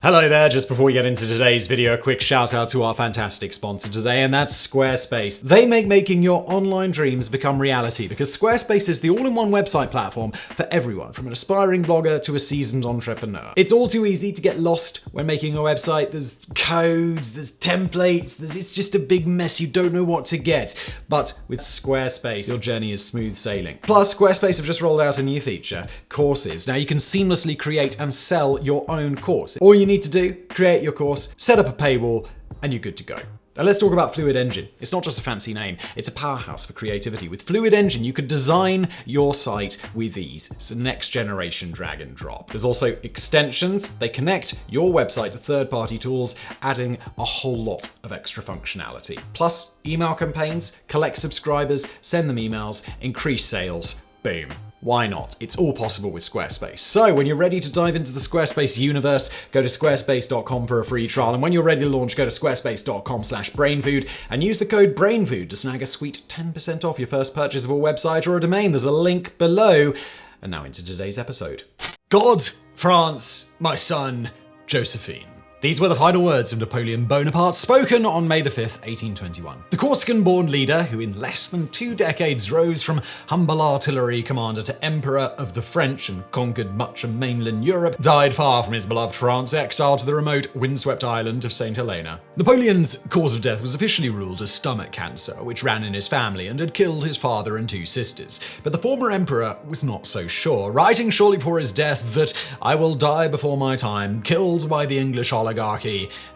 Hello there, just before we get into today's video, a quick shout out to our fantastic sponsor today, and that's Squarespace. They make making your online dreams become reality because Squarespace is the all-in-one website platform for everyone, from an aspiring blogger to a seasoned entrepreneur. It's all too easy to get lost when making a website. There's codes, there's templates, it's just a big mess, you don't know what to get. But with Squarespace, your journey is smooth sailing. Plus, Squarespace have just rolled out a new feature, courses. Now you can seamlessly create and sell your own course. All you need to do, create your course, set up a paywall, and you're good to go. Now let's talk about Fluid Engine. It's not just a fancy name, it's a powerhouse for creativity. With Fluid Engine, you could design your site with ease. It's a next generation drag and drop. There's also extensions. They connect your website to third-party tools, adding a whole lot of extra functionality. Plus, email campaigns, collect subscribers, send them emails, increase sales. Boom. Why not? It's all possible with Squarespace. So when you're ready to dive into the Squarespace universe, go to squarespace.com for a free trial. And when you're ready to launch, go to squarespace.com/brainfood and use the code BRAINFOOD to snag a sweet 10% off your first purchase of a website or a domain. There's a link below. And now into today's episode. God, France, my son, Josephine. These were the final words of Napoleon Bonaparte, spoken on May 5th, 1821. The Corsican-born leader, who in less than 2 decades rose from humble artillery commander to emperor of the French and conquered much of mainland Europe, died far from his beloved France, exiled to the remote, windswept island of St. Helena. Napoleon's cause of death was officially ruled as stomach cancer, which ran in his family and had killed his father and 2 sisters. But the former emperor was not so sure, writing shortly before his death that "I will die before my time, killed by the English oligarchy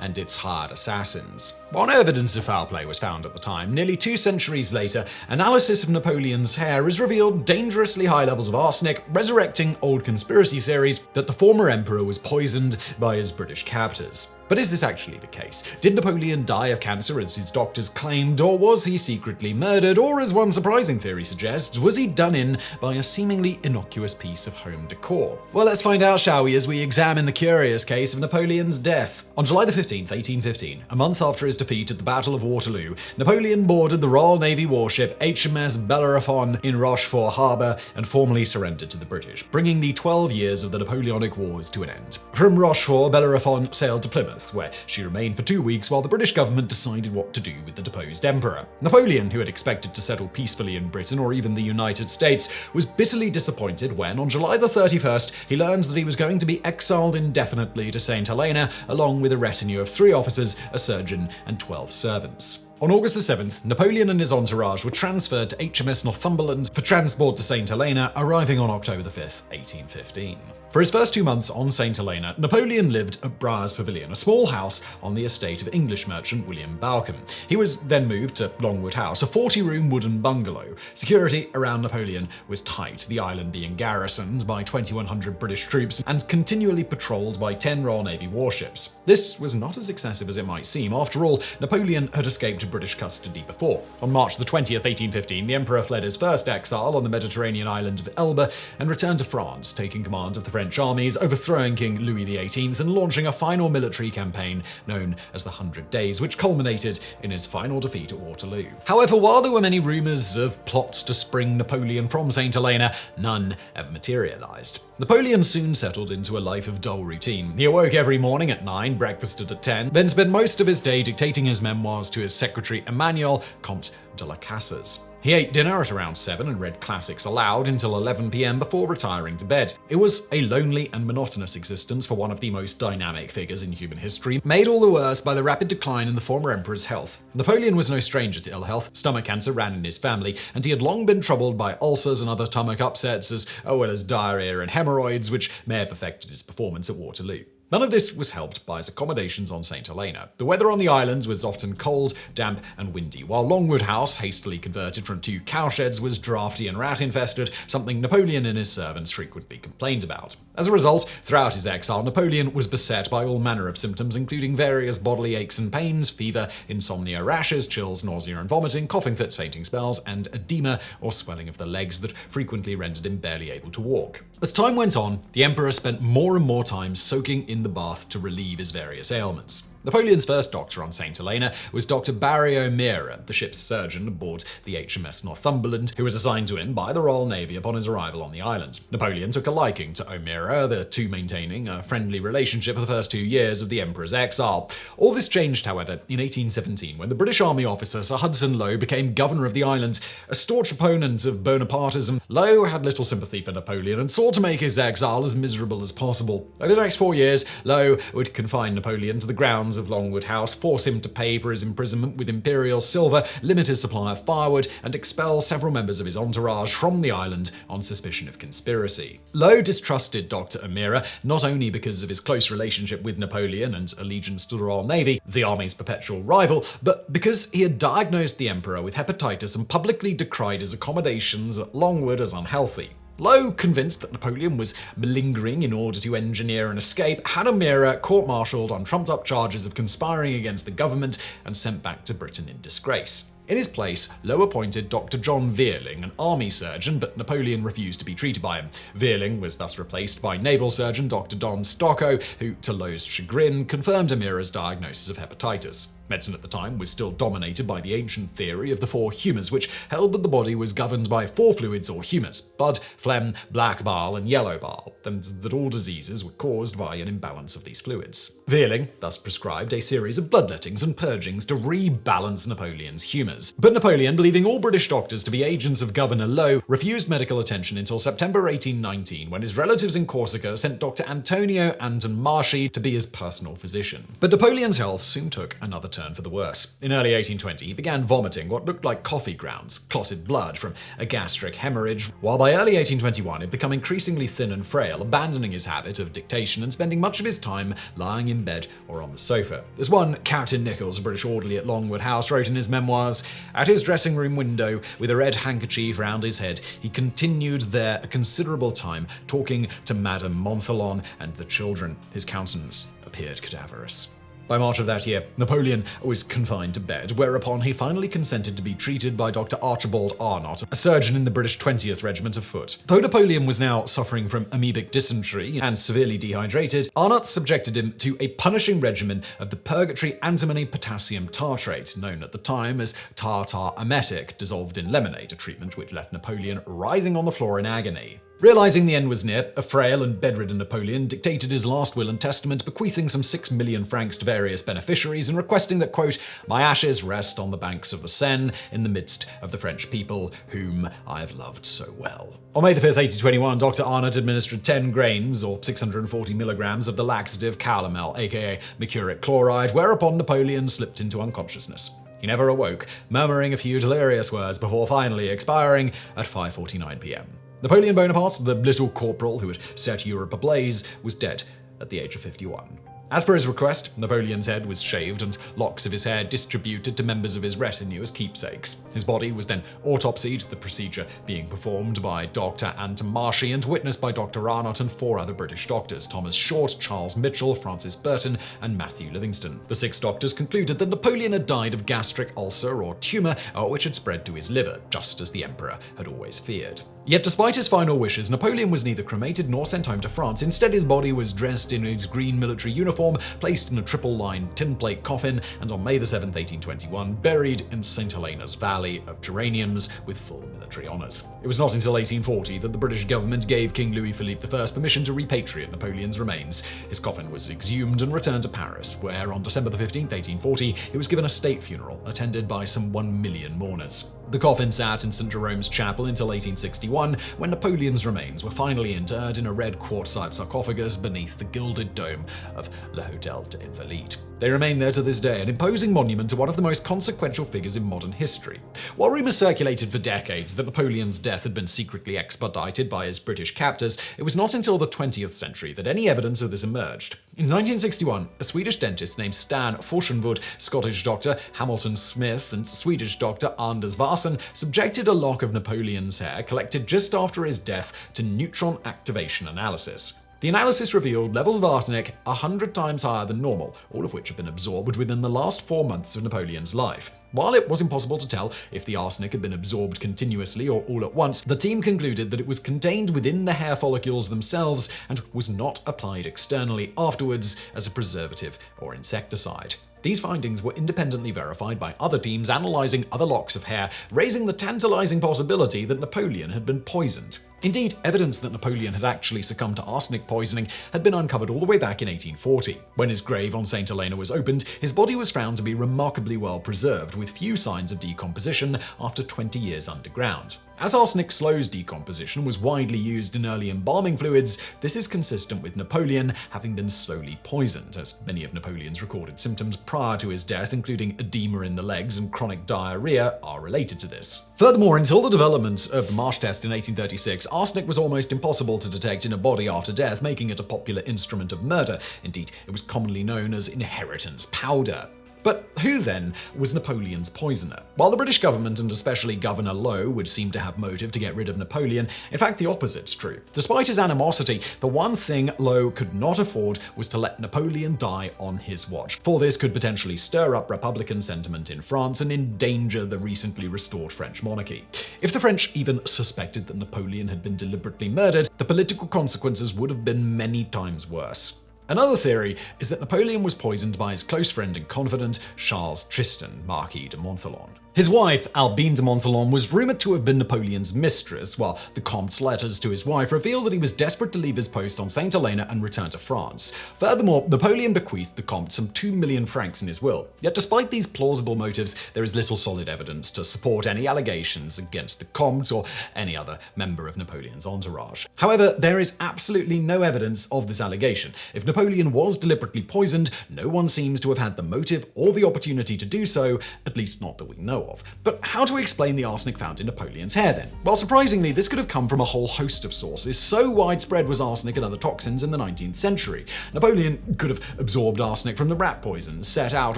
and its hired assassins." While no evidence of foul play was found at the time, nearly 2 centuries later, analysis of Napoleon's hair has revealed dangerously high levels of arsenic, resurrecting old conspiracy theories that the former emperor was poisoned by his British captors. But is this actually the case? Did Napoleon die of cancer as his doctors claimed, or was he secretly murdered, or as one surprising theory suggests, was he done in by a seemingly innocuous piece of home decor? Well, let's find out, shall we, as we examine the curious case of Napoleon's death. On July 15th, 1815, a month after his defeat at the Battle of Waterloo, Napoleon boarded the Royal Navy warship HMS Bellerophon in Rochefort Harbour and formally surrendered to the British, bringing the 12 years of the Napoleonic Wars to an end. From Rochefort, Bellerophon sailed to Plymouth, where she remained for 2 weeks while the British government decided what to do with the deposed emperor. Napoleon, who had expected to settle peacefully in Britain or even the United States, was bitterly disappointed when, on July 31st, he learned that he was going to be exiled indefinitely to St. Helena, along with a retinue of 3 officers, a surgeon, and 12 servants. On August 7th, Napoleon and his entourage were transferred to HMS Northumberland for transport to St. Helena, arriving on October 5th, 1815. For his first 2 months on St. Helena, Napoleon lived at Briar's Pavilion, a small house on the estate of English merchant William Balcombe. He was then moved to Longwood House, a 40-room wooden bungalow. Security around Napoleon was tight, the island being garrisoned by 2,100 British troops and continually patrolled by 10 Royal Navy warships. This was not as excessive as it might seem. After all, Napoleon had escaped British custody before. On March 20th, 1815, the emperor fled his first exile on the Mediterranean island of Elba and returned to France, taking command of the French armies, overthrowing King Louis XVIII and launching a final military campaign known as the 100 Days, which culminated in his final defeat at Waterloo. However, while there were many rumours of plots to spring Napoleon from St. Helena, none ever materialised. Napoleon soon settled into a life of dull routine. He awoke every morning at 9, breakfasted at 10, then spent most of his day dictating his memoirs to his secretary Emmanuel, Comte de la Casas. He ate dinner at around 7 and read classics aloud until 11 p.m. before retiring to bed. It was a lonely and monotonous existence for one of the most dynamic figures in human history, made all the worse by the rapid decline in the former emperor's health. Napoleon was no stranger to ill health. Stomach cancer ran in his family, and he had long been troubled by ulcers and other stomach upsets, as well as diarrhea and hemorrhoids, which may have affected his performance at Waterloo. None of this was helped by his accommodations on St. Helena. The weather on the island was often cold, damp, and windy, while Longwood House, hastily converted from 2 cowsheds, was drafty and rat-infested, something Napoleon and his servants frequently complained about. As a result, throughout his exile, Napoleon was beset by all manner of symptoms, including various bodily aches and pains, fever, insomnia, rashes, chills, nausea and vomiting, coughing fits, fainting spells, and edema or swelling of the legs that frequently rendered him barely able to walk. As time went on, the emperor spent more and more time soaking in the bath to relieve his various ailments. Napoleon's first doctor on St. Helena was Dr. Barry O'Meara, the ship's surgeon aboard the HMS Northumberland, who was assigned to him by the Royal Navy upon his arrival on the island. Napoleon took a liking to O'Meara, the two maintaining a friendly relationship for the first 2 years of the Emperor's exile. All this changed, however, in 1817, when the British Army officer Sir Hudson Lowe became governor of the island. A staunch opponent of Bonapartism, Lowe had little sympathy for Napoleon and sought to make his exile as miserable as possible. Over the next 4 years, Lowe would confine Napoleon to the grounds of Longwood House, force him to pay for his imprisonment with imperial silver, limit his supply of firewood, and expel several members of his entourage from the island on suspicion of conspiracy. Lowe distrusted Dr. O'Meara not only because of his close relationship with Napoleon and allegiance to the Royal Navy, the army's perpetual rival, but because he had diagnosed the Emperor with hepatitis and publicly decried his accommodations at Longwood as unhealthy. Lowe, convinced that Napoleon was malingering in order to engineer an escape, had O'Meara court-martialed on trumped-up charges of conspiring against the government and sent back to Britain in disgrace. In his place, Lowe appointed Dr. John Veerling, an army surgeon, but Napoleon refused to be treated by him. Veerling was thus replaced by naval surgeon Dr. Don Stocko, who, to Lowe's chagrin, confirmed O'Meara's diagnosis of hepatitis. Medicine at the time was still dominated by the ancient theory of the four humours, which held that the body was governed by four fluids or humours: blood, phlegm, black bile, and yellow bile, and that all diseases were caused by an imbalance of these fluids. Veerling thus prescribed a series of bloodlettings and purgings to rebalance Napoleon's humours. But Napoleon, believing all British doctors to be agents of Governor Lowe, refused medical attention until September 1819, when his relatives in Corsica sent Dr. Antonio Antonmarchi to be his personal physician. But Napoleon's health soon took another turn for the worse. In early 1820, he began vomiting what looked like coffee grounds, clotted blood from a gastric hemorrhage, while by early 1821 he'd become increasingly thin and frail, abandoning his habit of dictation and spending much of his time lying in bed or on the sofa. As one Captain Nichols, a British orderly at Longwood House, wrote in his memoirs, "At his dressing room window, with a red handkerchief round his head, he continued there a considerable time, talking to Madame Montholon and the children. His countenance appeared cadaverous." By March of that year, Napoleon was confined to bed, whereupon he finally consented to be treated by Dr. Archibald Arnott, a surgeon in the British 20th Regiment of Foot. Though Napoleon was now suffering from amoebic dysentery and severely dehydrated, Arnott subjected him to a punishing regimen of the purgatory antimony potassium tartrate, known at the time as tartar emetic, dissolved in lemonade, a treatment which left Napoleon writhing on the floor in agony. Realizing the end was near, a frail and bedridden Napoleon dictated his last will and testament, bequeathing some 6 million francs to various beneficiaries and requesting that, quote, "My ashes rest on the banks of the Seine in the midst of the French people, whom I have loved so well." On May 5, 1821, Dr. Arnott administered 10 grains, or 640 milligrams, of the laxative calomel, aka mercuric chloride, whereupon Napoleon slipped into unconsciousness. He never awoke, murmuring a few delirious words before finally expiring at 5:49 p.m. Napoleon Bonaparte, the little corporal who had set Europe ablaze, was dead at the age of 51. As per his request, Napoleon's head was shaved and locks of his hair distributed to members of his retinue as keepsakes. His body was then autopsied, the procedure being performed by Dr. Antonmarchi and witnessed by Dr. Arnott and 4 other British doctors: Thomas Short, Charles Mitchell, Francis Burton, and Matthew Livingston. The 6 doctors concluded that Napoleon had died of gastric ulcer or tumour, which had spread to his liver, just as the Emperor had always feared. Yet despite his final wishes, Napoleon was neither cremated nor sent home to France. Instead, his body was dressed in his green military uniform, placed in a triple-lined tin plate coffin, and on May 7, 1821, buried in St. Helena's Valley of Geraniums with full military honours. It was not until 1840 that the British government gave King Louis-Philippe I permission to repatriate Napoleon's remains. His coffin was exhumed and returned to Paris, where on December 15, 1840, he was given a state funeral attended by some 1 million mourners. The coffin sat in St. Jerome's Chapel until 1861, when Napoleon's remains were finally interred in a red quartzite sarcophagus beneath the gilded dome of Le Hôtel des Invalides. They remain there to this day, an imposing monument to one of the most consequential figures in modern history. While rumours circulated for decades that Napoleon's death had been secretly expedited by his British captors, it was not until the 20th century that any evidence of this emerged. In 1961, a Swedish dentist named Stan Forsenwood, Scottish doctor Hamilton Smith, and Swedish doctor Anders Varson subjected a lock of Napoleon's hair collected just after his death to neutron activation analysis. The analysis revealed levels of arsenic 100 times higher than normal, all of which have been absorbed within the last 4 months of Napoleon's life. While it was impossible to tell if the arsenic had been absorbed continuously or all at once, the team concluded that it was contained within the hair follicles themselves and was not applied externally afterwards as a preservative or insecticide. These findings were independently verified by other teams analyzing other locks of hair, raising the tantalizing possibility that Napoleon had been poisoned. Indeed, evidence that Napoleon had actually succumbed to arsenic poisoning had been uncovered all the way back in 1840. When his grave on St. Helena was opened, his body was found to be remarkably well preserved, with few signs of decomposition after 20 years underground. As arsenic slows decomposition and was widely used in early embalming fluids, this is consistent with Napoleon having been slowly poisoned, as many of Napoleon's recorded symptoms prior to his death, including edema in the legs and chronic diarrhea, are related to this. Furthermore, until the development of the Marsh test in 1836, arsenic was almost impossible to detect in a body after death, making it a popular instrument of murder. Indeed, it was commonly known as inheritance powder. But who then was Napoleon's poisoner? While the British government, and especially Governor Low, would seem to have motive to get rid of Napoleon, in fact the opposite's true. Despite his animosity, the one thing Low could not afford was to let Napoleon die on his watch, for this could potentially stir up Republican sentiment in France and endanger the recently restored French monarchy. If the French even suspected that Napoleon had been deliberately murdered, the political consequences would have been many times worse. Another theory is that Napoleon was poisoned by his close friend and confidant, Charles Tristan, Marquis de Montholon. His wife, Albine de Montholon, was rumoured to have been Napoleon's mistress, while the Comte's letters to his wife reveal that he was desperate to leave his post on St. Helena and return to France. Furthermore, Napoleon bequeathed the Comte some 2 million francs in his will. Yet despite these plausible motives, there is little solid evidence to support any allegations against the Comte or any other member of Napoleon's entourage. However, there is absolutely no evidence of this allegation. If Napoleon was deliberately poisoned, no one seems to have had the motive or the opportunity to do so, at least not that we know of. But how to explain the arsenic found in Napoleon's hair then? Well, surprisingly, this could have come from a whole host of sources. So widespread was arsenic and other toxins in the 19th century. Napoleon could have absorbed arsenic from the rat poisons set out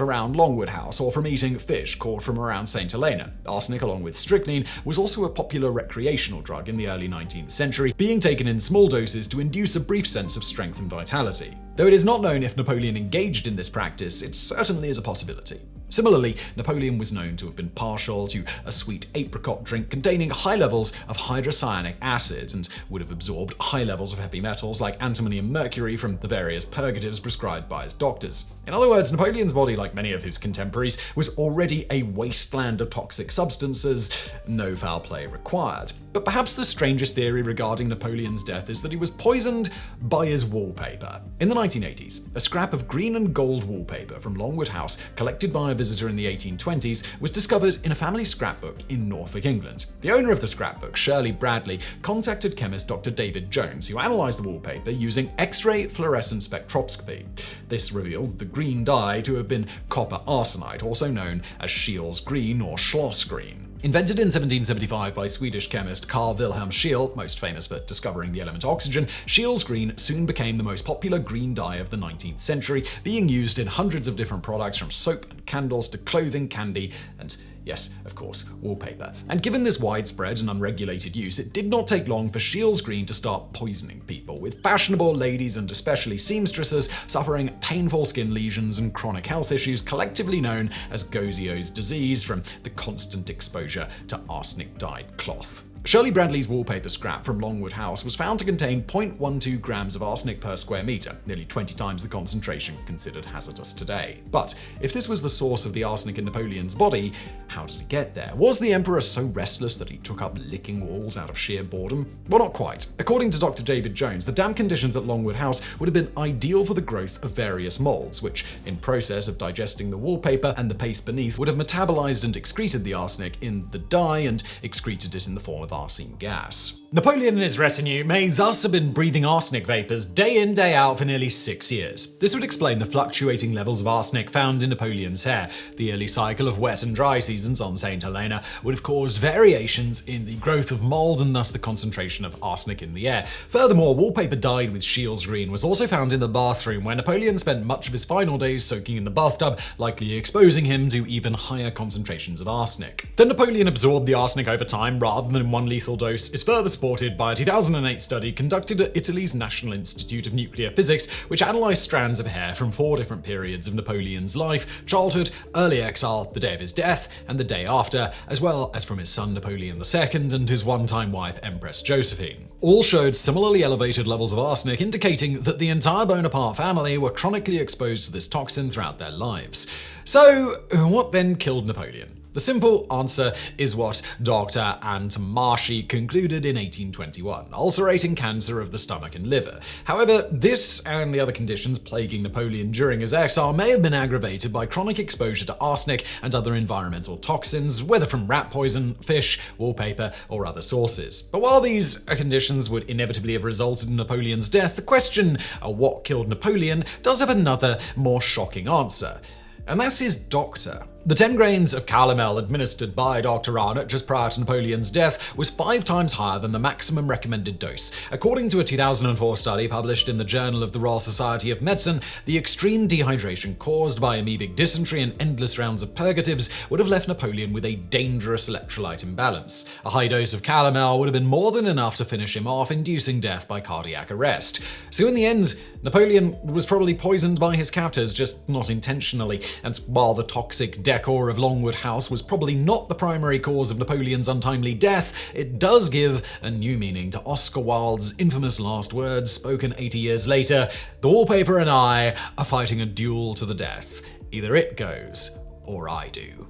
around Longwood House, or from eating fish caught from around St. Helena. Arsenic, along with strychnine, was also a popular recreational drug in the early 19th century, being taken in small doses to induce a brief sense of strength and vitality. Though it is not known if Napoleon engaged in this practice, it certainly is a possibility. Similarly, Napoleon was known to have been partial to a sweet apricot drink containing high levels of hydrocyanic acid, and would have absorbed high levels of heavy metals like antimony and mercury from the various purgatives prescribed by his doctors. In other words, Napoleon's body, like many of his contemporaries, was already a wasteland of toxic substances, no foul play required. But perhaps the strangest theory regarding Napoleon's death is that he was poisoned by his wallpaper. In the 1980s, a scrap of green and gold wallpaper from Longwood House, collected by a visitor in the 1820s, was discovered in a family scrapbook in Norfolk, England. The owner of the scrapbook, Shirley Bradley, contacted chemist Dr. David Jones, who analysed the wallpaper using X-ray fluorescent spectroscopy. This revealed the green dye to have been copper arsenite, also known as Scheele's green or Schloss green. Invented in 1775 by Swedish chemist Carl Wilhelm Scheele, most famous for discovering the element oxygen, Scheele's green soon became the most popular green dye of the 19th century, being used in hundreds of different products from soap and candles to clothing, candy, and yes, of course, wallpaper. And given this widespread and unregulated use, it did not take long for Scheele's green to start poisoning people, with fashionable ladies and especially seamstresses suffering painful skin lesions and chronic health issues collectively known as Gauzy's disease from the constant exposure to arsenic-dyed cloth. Shirley Bradley's wallpaper scrap from Longwood House was found to contain 0.12 grams of arsenic per square meter, nearly 20 times the concentration considered hazardous today. But if this was the source of the arsenic in Napoleon's body, how did it get there? Was the emperor so restless that he took up licking walls out of sheer boredom? Well, not quite. According to Dr. David Jones, the damp conditions at Longwood House would have been ideal for the growth of various molds, which, in process of digesting the wallpaper and the paste beneath, would have metabolized and excreted the arsenic in the dye and excreted it in the form of arsine gas. Napoleon and his retinue may thus have been breathing arsenic vapors day in, day out for nearly 6 years. This would explain the fluctuating levels of arsenic found in Napoleon's hair. The yearly cycle of wet and dry seasons on St. Helena would have caused variations in the growth of mold and thus the concentration of arsenic in the air. Furthermore, wallpaper dyed with Scheele's green was also found in the bathroom, where Napoleon spent much of his final days soaking in the bathtub, likely exposing him to even higher concentrations of arsenic. That Napoleon absorbed the arsenic over time rather than in one lethal dose is further supported supported by a 2008 study conducted at Italy's National Institute of Nuclear Physics, which analysed strands of hair from 4 different periods of Napoleon's life: childhood, early exile, the day of his death, and the day after, as well as from his son Napoleon II and his one-time wife Empress Josephine. All showed similarly elevated levels of arsenic, indicating that the entire Bonaparte family were chronically exposed to this toxin throughout their lives. So, what then killed Napoleon? The simple answer is what Dr. Ant Marshy concluded in 1821, ulcerating cancer of the stomach and liver. However, this and the other conditions plaguing Napoleon during his exile may have been aggravated by chronic exposure to arsenic and other environmental toxins, whether from rat poison, fish, wallpaper, or other sources. But while these conditions would inevitably have resulted in Napoleon's death, the question of what killed Napoleon does have another, more shocking answer. And that's his doctor. The 10 grains of calomel administered by Dr. Arnott just prior to Napoleon's death was 5 times higher than the maximum recommended dose. According to a 2004 study published in the Journal of the Royal Society of Medicine, the extreme dehydration caused by amoebic dysentery and endless rounds of purgatives would have left Napoleon with a dangerous electrolyte imbalance. A high dose of calomel would have been more than enough to finish him off, inducing death by cardiac arrest. So in the end, Napoleon was probably poisoned by his captors, just not intentionally, and while the toxic decor of Longwood House was probably not the primary cause of Napoleon's untimely death, it does give a new meaning to Oscar Wilde's infamous last words spoken 80 years later: "The wallpaper and I are fighting a duel to the death. Either it goes, or I do."